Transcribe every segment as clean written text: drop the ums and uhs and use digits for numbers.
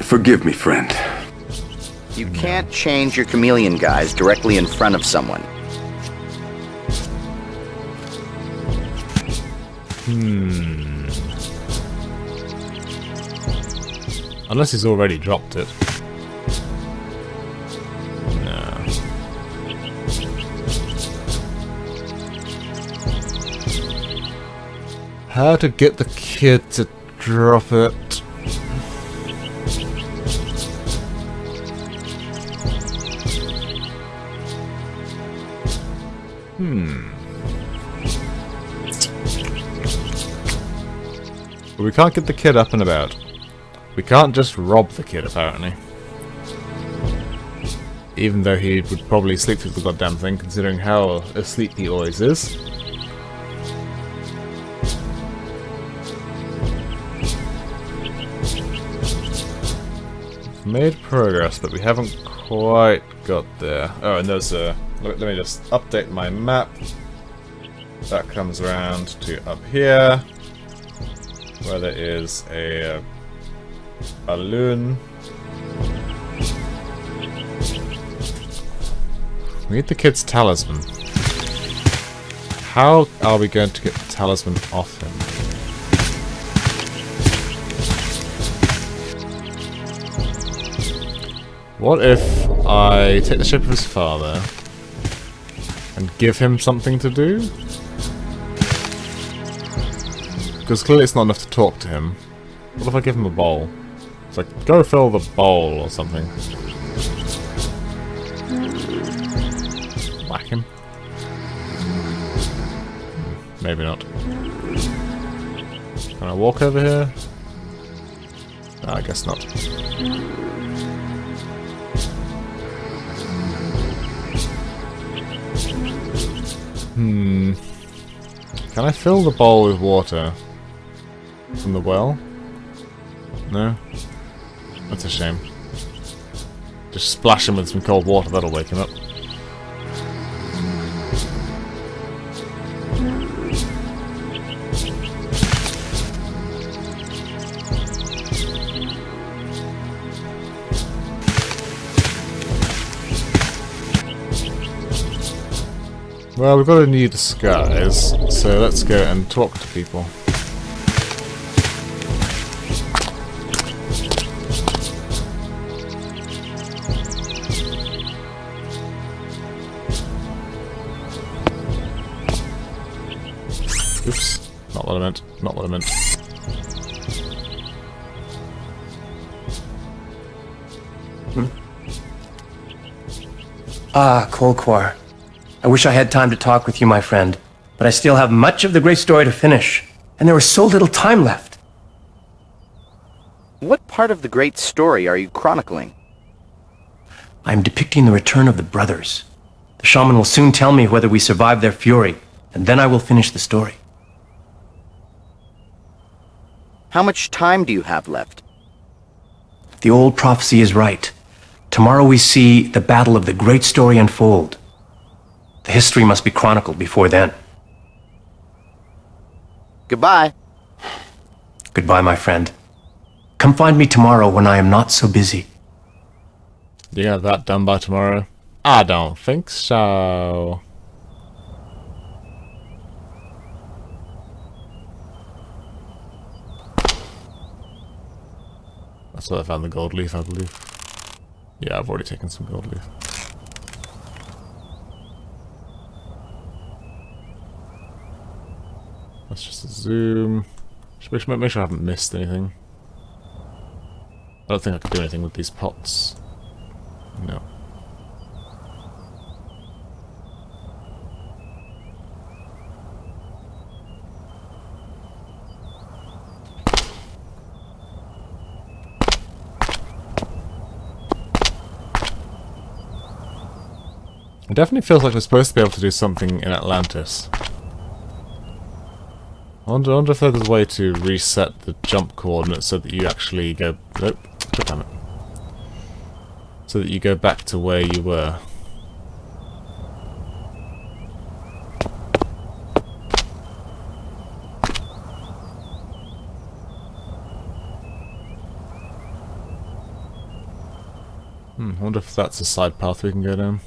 Forgive me, friend. You can't change your chameleon guys directly in front of someone. Unless he's already dropped it. No. How to get the kid to drop it? But we can't get the kid up and about. We can't just rob the kid, apparently. Even though he would probably sleep through the goddamn thing, considering how asleep he always is. We've made progress, but we haven't quite got there. Oh, and there's a... Let me just update my map. That comes around to up here, where there is a balloon. We need the kid's talisman. How are we going to get the talisman off him? What if I take the shape of his father and give him something to do? Because clearly it's not enough to talk to him. What if I give him a bowl? It's like, go fill the bowl or something. Whack him? Maybe not. Can I walk over here? No, I guess not. Can I fill the bowl with water from the well? No? That's a shame. Just splash him with some cold water, that'll wake him up. Well, we've got a new disguise, so let's go and talk to people. Oops, not what I meant, not what I meant. Ah, Colquar. I wish I had time to talk with you, my friend, but I still have much of the great story to finish, and there was so little time left. What part of the great story are you chronicling? I am depicting the return of the brothers. The shaman will soon tell me whether we survive their fury, and then I will finish the story. How much time do you have left? The old prophecy is right. Tomorrow we see the battle of the great story unfold. The history must be chronicled before then. Goodbye. Goodbye, my friend. Come find me tomorrow when I am not so busy. You have that done by tomorrow? I don't think so. That's where I found the gold leaf, I believe. Yeah, I've already taken some gold leaf. Let's just zoom. Make sure I haven't missed anything. I don't think I can do anything with these pots. No. It definitely feels like we're supposed to be able to do something in Atlantis. I wonder if there's a way to reset the jump coordinates so that you actually go... Nope. God damn it. So that you go back to where you were. I wonder if that's a side path we can go down.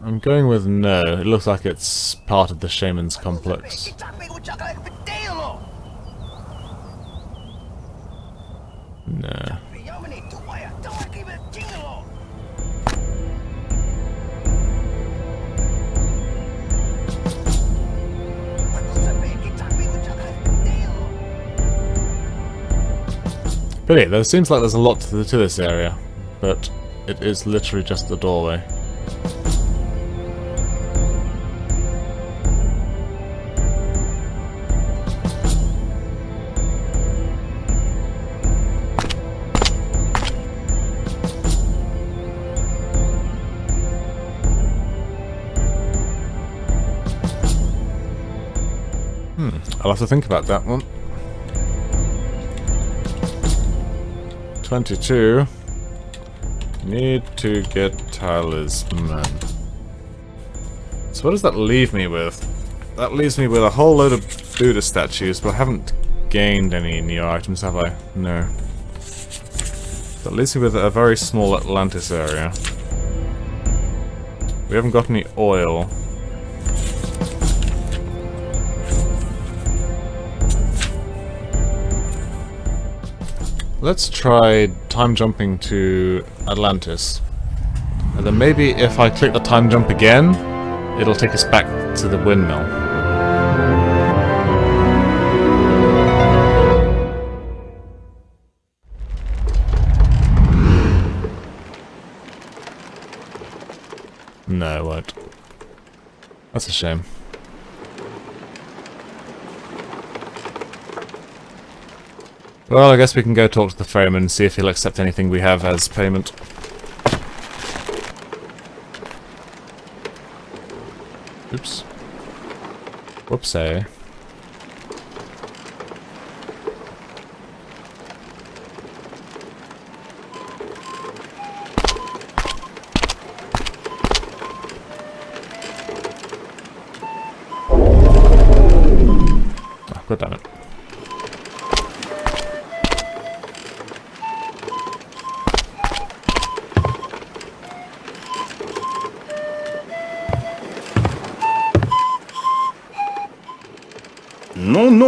I'm going with no. It looks like it's part of the Shaman's complex. No. But yeah, there seems like there's a lot to this area, but it is literally just the doorway. I'll have to think about that one. 22. Need to get talisman. So what does that leave me with? That leaves me with a whole load of Buddha statues, but I haven't gained any new items, have I? No. That leaves me with a very small Atlantis area. We haven't got any oil. Let's try time jumping to Atlantis. And then maybe if I click the time jump again, it'll take us back to the windmill. No, it won't. That's a shame. Well, I guess we can go talk to the ferryman and see if he'll accept anything we have as payment. Oops. Whoopsie. Oh, god damn it.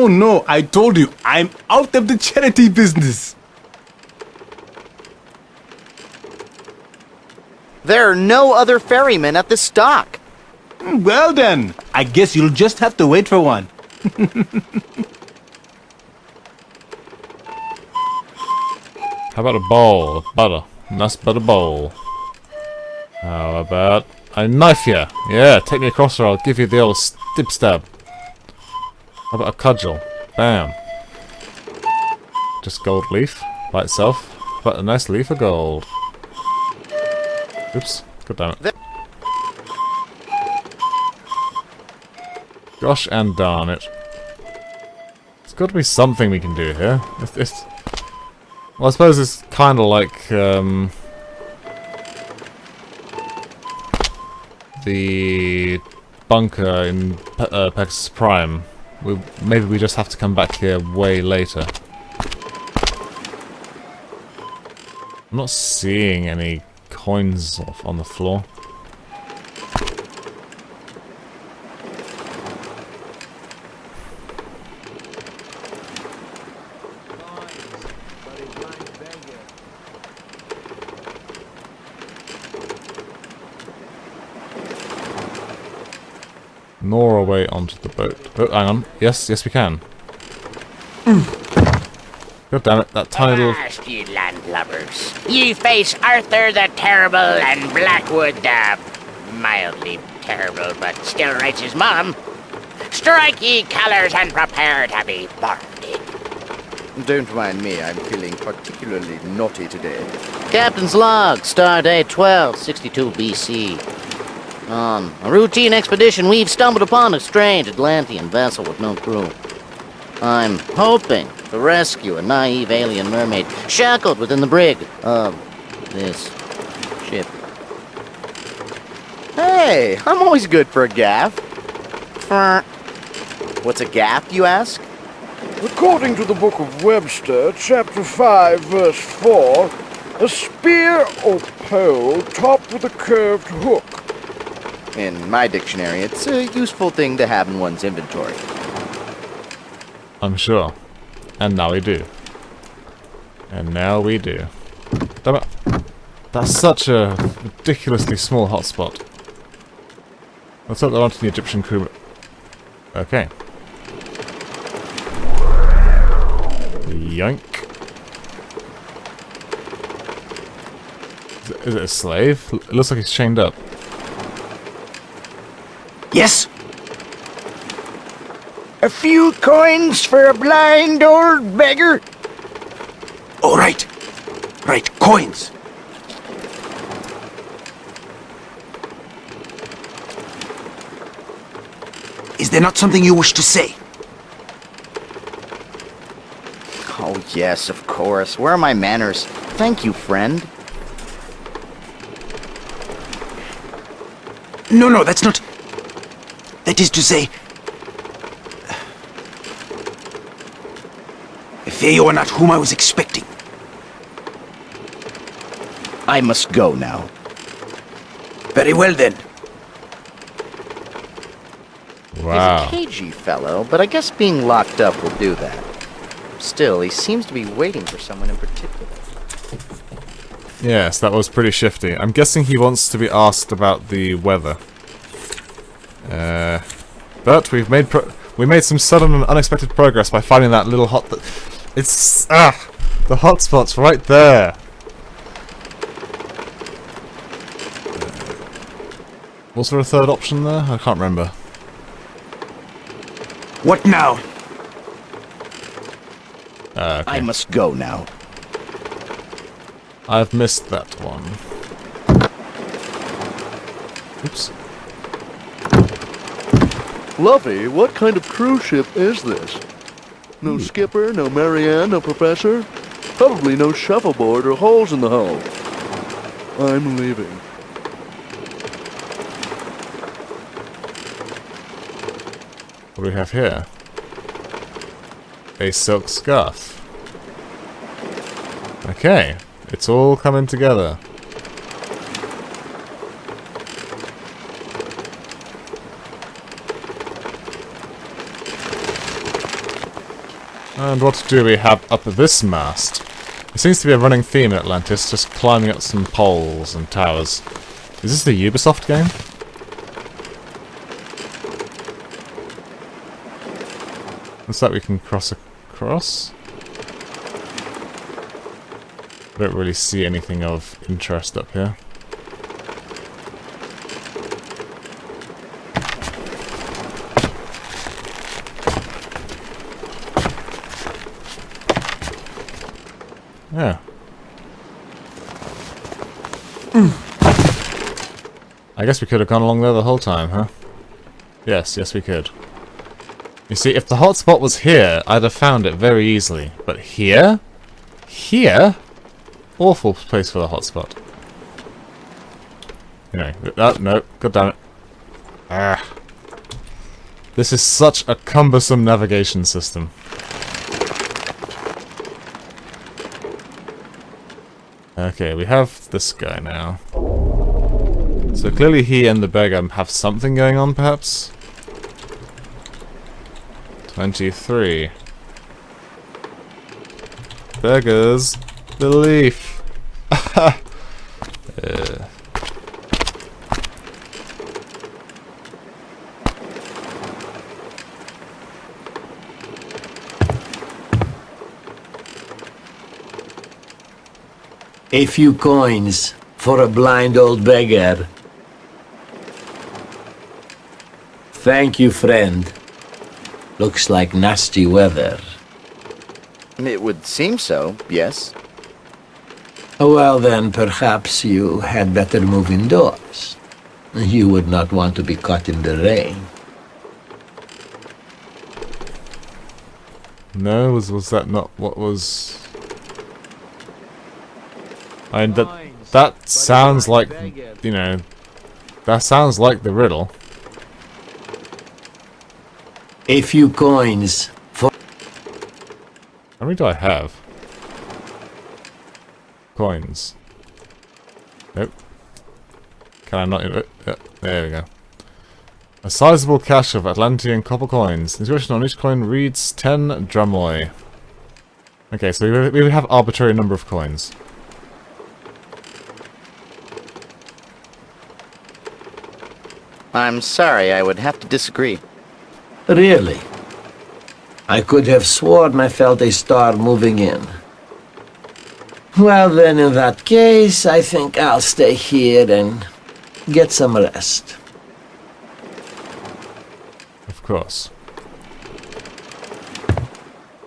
No, I told you, I'm out of the charity business. There are no other ferrymen at this dock. Well then, I guess you'll just have to wait for one. How about a bowl of butter? Nice butter bowl. How about I knife you? Yeah, take me across or I'll give you the old stib stab. How about a cudgel? Bam. Just gold leaf by itself. But a nice leaf of gold. Oops. God damn it. Gosh and darn it. There's got to be something we can do here. Well, I suppose it's kind of like the bunker in Pegasus Prime. Maybe we just have to come back here way later. I'm not seeing any coins on the floor. Gnaw our way onto the boat. Oh, hang on. Yes, we can. God damn it, that tiny little... Blast you landlubbers. You face Arthur the Terrible and Blackwood the mildly terrible, but still writes his mom. Strike ye colors and prepare to be boarded. Don't mind me, I'm feeling particularly naughty today. Captain's log, star date 1262 BC. On a routine expedition, we've stumbled upon a strange Atlantean vessel with no crew. I'm hoping to rescue a naive alien mermaid shackled within the brig of this ship. Hey, I'm always good for a gaff. What's a gaff, you ask? According to the Book of Webster, chapter 5, verse 4, a spear or pole topped with a curved hook. In my dictionary, it's a useful thing to have in one's inventory. I'm sure. And now we do. And now we do. Damn it. That's such a ridiculously small hotspot. Let's hope they're onto the Egyptian crew. Okay. Yoink. Is it a slave? It looks like he's chained up. Yes? A few coins for a blind old beggar? All right. Right, coins. Is there not something you wish to say? Oh, yes, of course. Where are my manners? Thank you, friend. No, that's not... That is to say... They are not whom I was expecting. I must go now. Very well, then. Wow. He's a cagey fellow, but I guess being locked up will do that. Still, he seems to be waiting for someone in particular. Yes, that was pretty shifty. I'm guessing he wants to be asked about the weather. But we made some sudden and unexpected progress by finding that little hot... It's... the hotspot's right there! Was there a third option there? I can't remember. What now? Okay. I must go now. I've missed that one. Oops. Luffy, what kind of cruise ship is this? No skipper, no Marianne, no professor? Probably no shuffleboard or holes in the hull. I'm leaving. What do we have here? A silk scarf. Okay, it's all coming together. And what do we have up this mast? It seems to be a running theme in Atlantis, just climbing up some poles and towers. Is this the Ubisoft game? Looks like we can cross across. I don't really see anything of interest up here. Yeah. I guess we could have gone along there the whole time, huh? Yes, we could. You see, if the hotspot was here, I'd have found it very easily. But here? Here? Awful place for the hotspot. Anyway, no, god damn it. Ah. This is such a cumbersome navigation system. Okay, we have this guy now. So clearly he and the beggar have something going on, perhaps? 23. Beggars belief. A few coins for a blind old beggar. Thank you, friend. Looks like nasty weather. It would seem so, yes. Well then, perhaps you had better move indoors. You would not want to be caught in the rain. No, was that not what was... I mean, that sounds like, you know, that sounds like the riddle. A few coins for... How many do I have? Coins. Nope. Can I not... there we go. A sizable cache of Atlantean copper coins. The inscription on each coin reads 10 drumoi. Okay, so we have arbitrary number of coins. I'm sorry, I would have to disagree. Really? I could have sworn I felt a star moving in. Well then, in that case, I think I'll stay here and get some rest. Of course.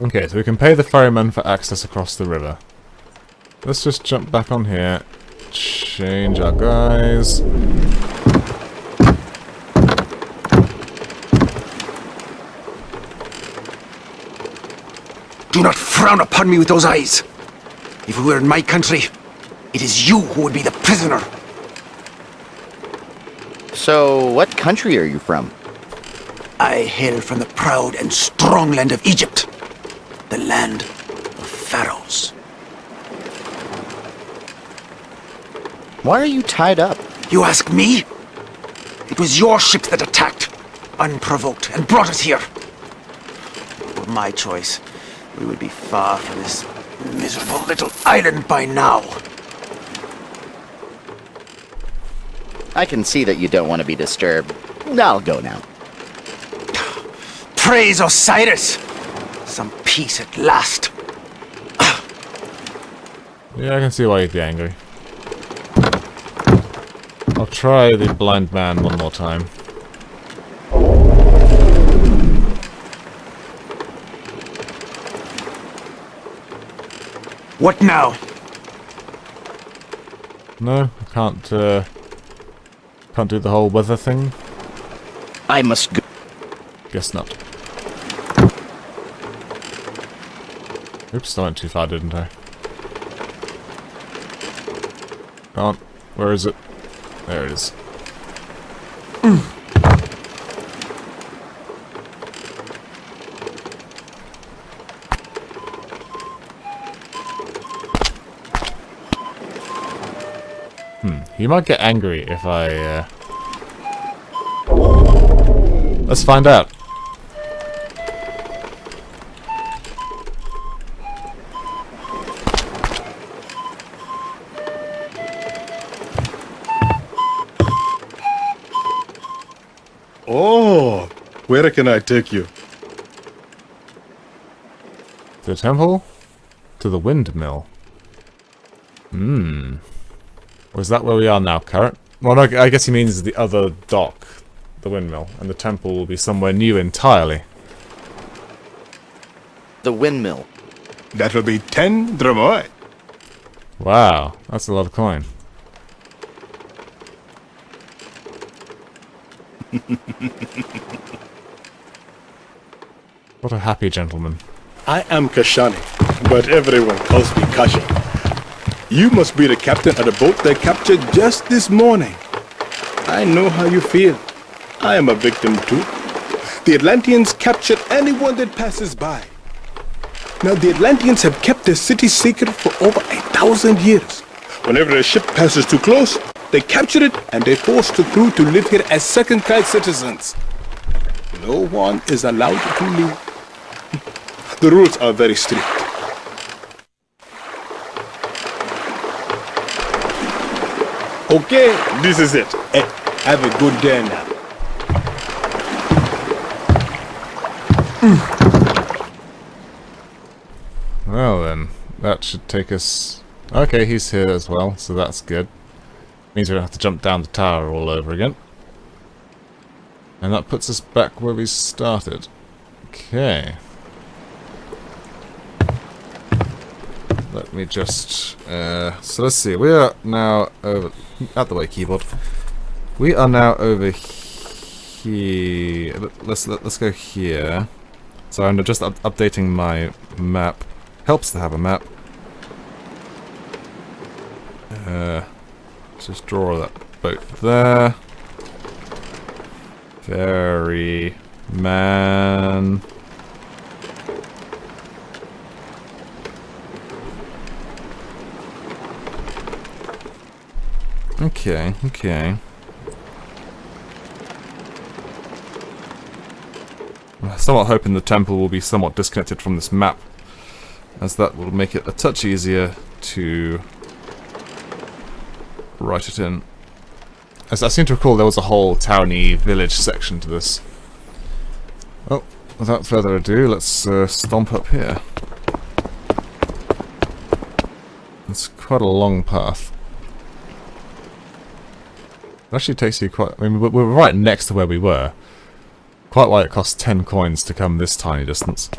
Okay, so we can pay the ferryman for access across the river. Let's just jump back on here. Change our guys. Do not frown upon me with those eyes. If we were in my country, it is you who would be the prisoner. So, what country are you from? I hail from the proud and strong land of Egypt, the land of pharaohs. Why are you tied up? You ask me? It was your ship that attacked, unprovoked, and brought us here. If it were my choice, we would be far from this miserable little island by now. I can see that you don't want to be disturbed. I'll go now. Praise Osiris! Some peace at last. Yeah, I can see why you'd be angry. I'll try the blind man one more time. What now? No, I can't do the whole weather thing. I must go. Guess not. Oops, I went too far, didn't I? Come on, where is it? There it is. He might get angry if I, Let's find out. Oh, where can I take you? To the temple? To the windmill? Was that where we are now, current? Well, no, I guess he means the other dock, the windmill, and the temple will be somewhere new entirely. The windmill. That will be 10 dromoi. Wow, that's a lot of coin. What a happy gentleman. I am Kashani, but everyone calls me Kashi. You must be the captain of the boat they captured just this morning. I know how you feel. I am a victim too. The Atlanteans captured anyone that passes by. Now the Atlanteans have kept their city secret for over 1,000 years. Whenever a ship passes too close, they capture it and they force the crew to live here as second-class citizens. No one is allowed to leave. The rules are very strict. Okay, this is it. Hey, have a good day now. Well then, that should take us... Okay, he's here as well, so that's good. Means we don't have to jump down the tower all over again. And that puts us back where we started. Okay. Let me just... so let's see. We are now over... Out the way, keyboard. We are now over here. Let's go here. So I'm just updating my map. Helps to have a map. Let's just draw that boat there. Ferry man. Okay, okay. I'm somewhat hoping the temple will be somewhat disconnected from this map, as that will make it a touch easier to write it in. As I seem to recall, there was a whole towny village section to this. Well, without further ado, let's stomp up here. It's quite a long path. It actually takes you quite... I mean, we're right next to where we were. Quite why it costs 10 coins to come this tiny distance.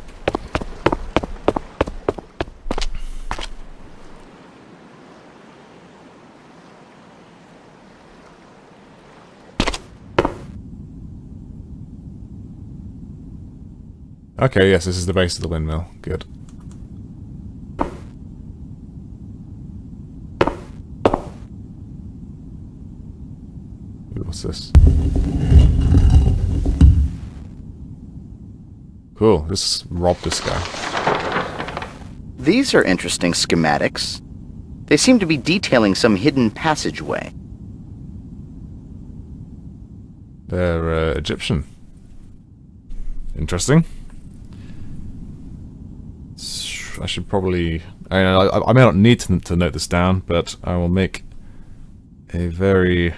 Okay, yes, this is the base of the windmill. Good. Ooh, what's this? Cool, just rob this guy. These are interesting schematics. They seem to be detailing some hidden passageway. They're Egyptian. Interesting. I should probably... I may not need to note this down, but I will make a very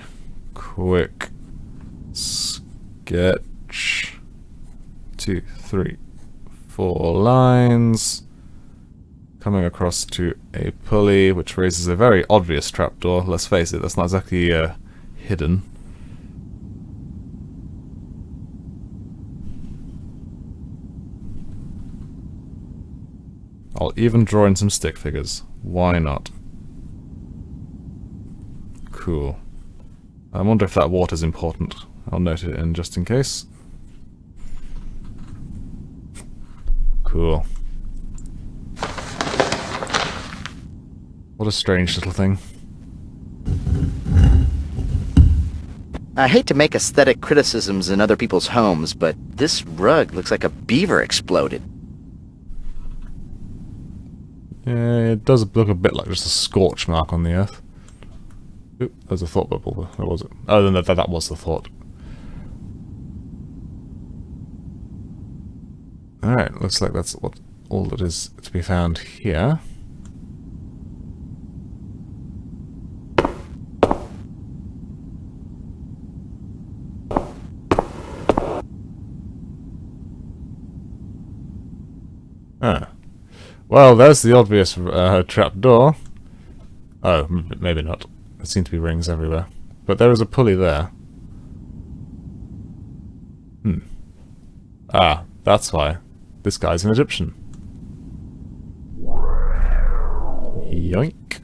quick sketch. 2, 3, 4 lines coming across to a pulley, which raises a very obvious trapdoor. Let's face it, that's not exactly hidden. I'll even draw in some stick figures. Why not? Cool. I wonder if that water's important. I'll note it in just in case. Cool. What a strange little thing. I hate to make aesthetic criticisms in other people's homes, but this rug looks like a beaver exploded. Yeah, it does look a bit like just a scorch mark on the earth. Oop, there's a thought bubble. Where was it? Oh, no, that was the thought. Alright, looks like that's all that is to be found here. Ah. Well, there's the obvious trapdoor. Oh, maybe not. There seem to be rings everywhere. But there is a pulley there. Ah, that's why. This guy's an Egyptian. Yoink.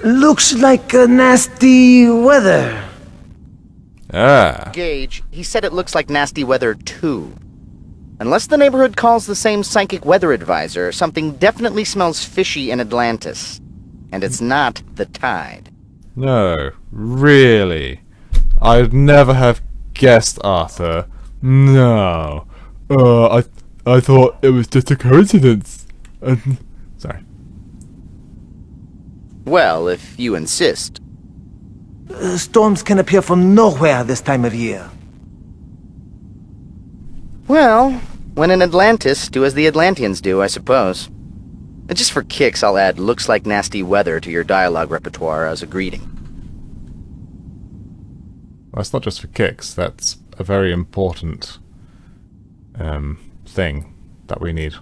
Looks like a nasty weather. Ah. Gage, he said it looks like nasty weather too. Unless the neighborhood calls the same psychic weather advisor, something definitely smells fishy in Atlantis. And it's not the tide. No, really? I'd never have guessed, Arthur. No. I thought it was just a coincidence. Sorry. Well, if you insist. Storms can appear from nowhere this time of year. Well, when in Atlantis, do as the Atlanteans do, I suppose. And just for kicks, I'll add looks like nasty weather to your dialogue repertoire as a greeting. Well, it's not just for kicks, that's a very important thing that we need.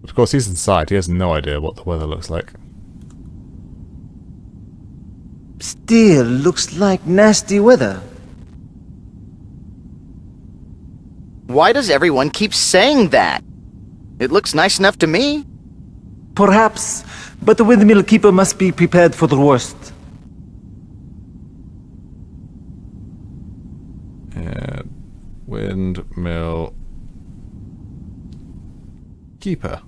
But of course, he's inside, he has no idea what the weather looks like. Still looks like nasty weather. Why does everyone keep saying that? It looks nice enough to me. Perhaps, but the windmill keeper must be prepared for the worst. And windmill keeper.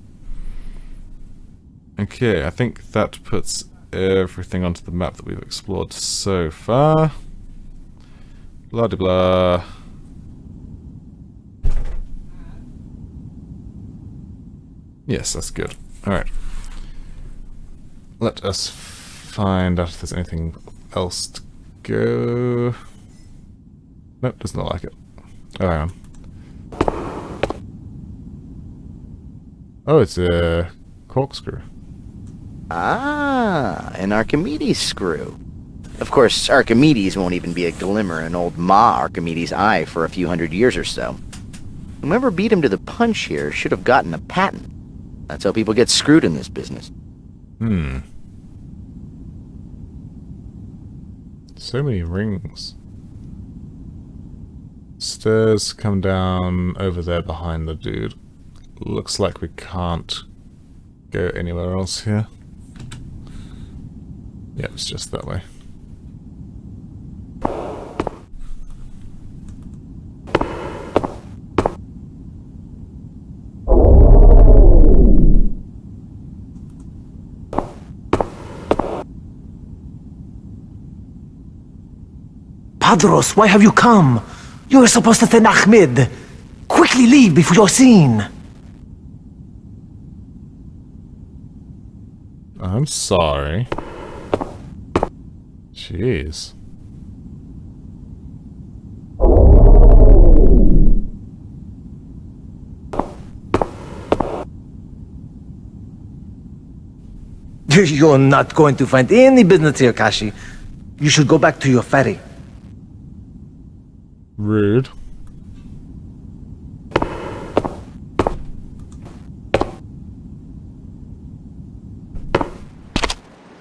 Okay, I think that puts everything onto the map that we've explored so far. Blah de blah. Yes, that's good. Alright. Let us find out if there's anything else to go. Nope, does not like it. Oh, hang on. Oh, it's a corkscrew. Ah, an Archimedes screw. Of course, Archimedes won't even be a glimmer in old Ma Archimedes' eye for a few hundred years or so. Whoever beat him to the punch here should have gotten a patent. That's how people get screwed in this business. So many rings. Stairs come down over there behind the dude. Looks like we can't go anywhere else here. Yeah, it's just that way. Padros, why have you come? You were supposed to send Ahmed. Quickly leave before you're seen. I'm sorry. Jeez. You're not going to find any business here, Kashi. You should go back to your ferry. Rude.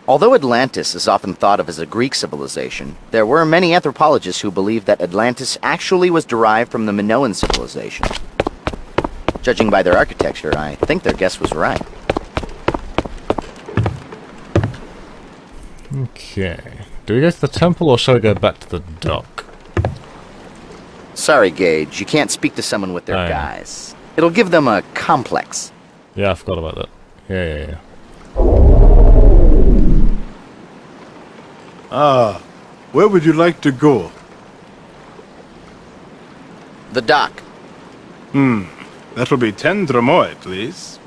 Although Atlantis is often thought of as a Greek civilization, there were many anthropologists who believed that Atlantis actually was derived from the Minoan civilization. Judging by their architecture, I think their guess was right. Okay. Do we go to the temple or shall we go back to the dock? Sorry, Gage, you can't speak to someone with their Oh, yeah. guise. It'll give them a complex. Yeah, I forgot about that. Yeah. Ah, where would you like to go? The dock. That'll be 10 dromoi, please.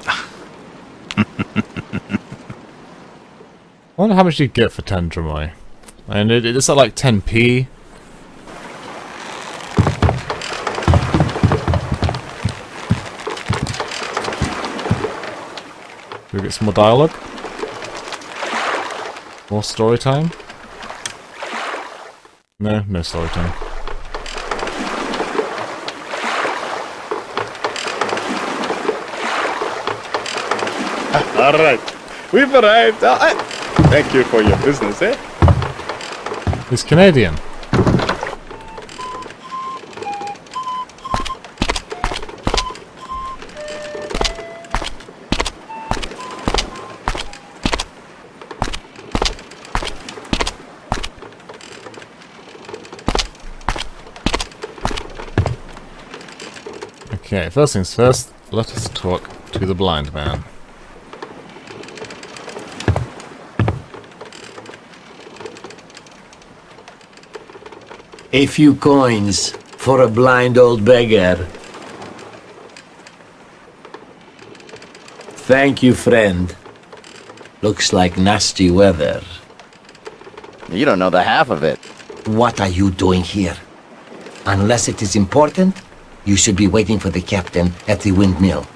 I wonder how much you get for 10 dromoi. And it's at like 10p. Do we get some more dialogue? More story time? No story time. All right, we've arrived. Thank you for your business, eh? He's Canadian. Okay, first things first, let us talk to the blind man. A few coins for a blind old beggar. Thank you, friend. Looks like nasty weather. You don't know the half of it. What are you doing here? Unless it is important, you should be waiting for the captain at the windmill.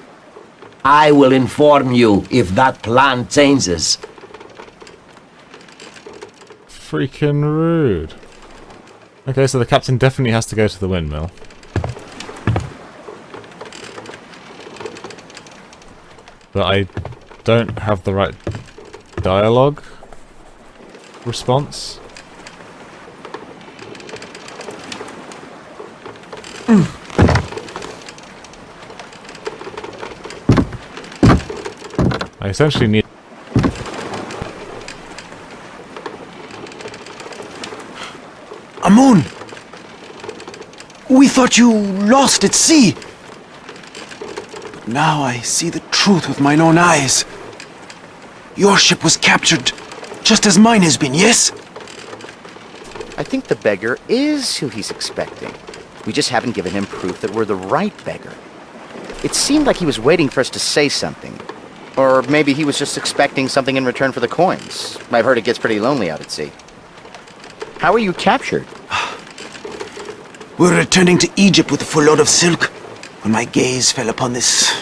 I will inform you if that plan changes. Freaking rude. Okay, so the captain definitely has to go to the windmill. But I don't have the right dialogue response. I essentially need... Amun! We thought you lost at sea. But now I see the truth with mine own eyes. Your ship was captured, just as mine has been, yes? I think the beggar is who he's expecting. We just haven't given him proof that we're the right beggar. It seemed like he was waiting for us to say something. Or maybe he was just expecting something in return for the coins. I've heard it gets pretty lonely out at sea. How were you captured? We were returning to Egypt with a full load of silk when my gaze fell upon this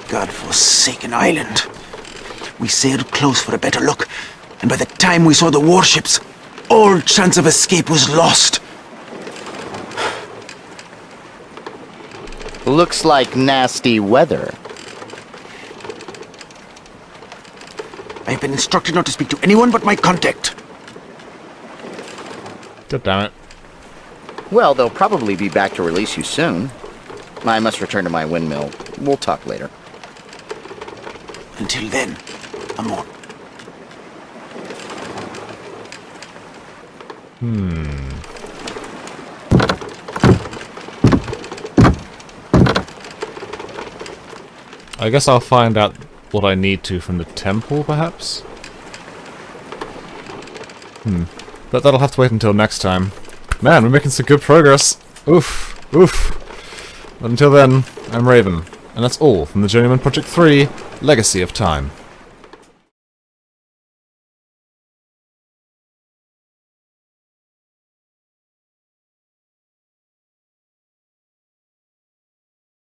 godforsaken island. We sailed close for a better look, and by the time we saw the warships, all chance of escape was lost. Looks like nasty weather. I have been instructed not to speak to anyone but my contact. God damn it. Well, they'll probably be back to release you soon. I must return to my windmill. We'll talk later. Until then, Amun. I guess I'll find out what I need to from the temple, perhaps? But that'll have to wait until next time. Man, we're making some good progress. Oof, oof. But until then, I'm Raven, and that's all from the Journeyman Project 3, Legacy of Time.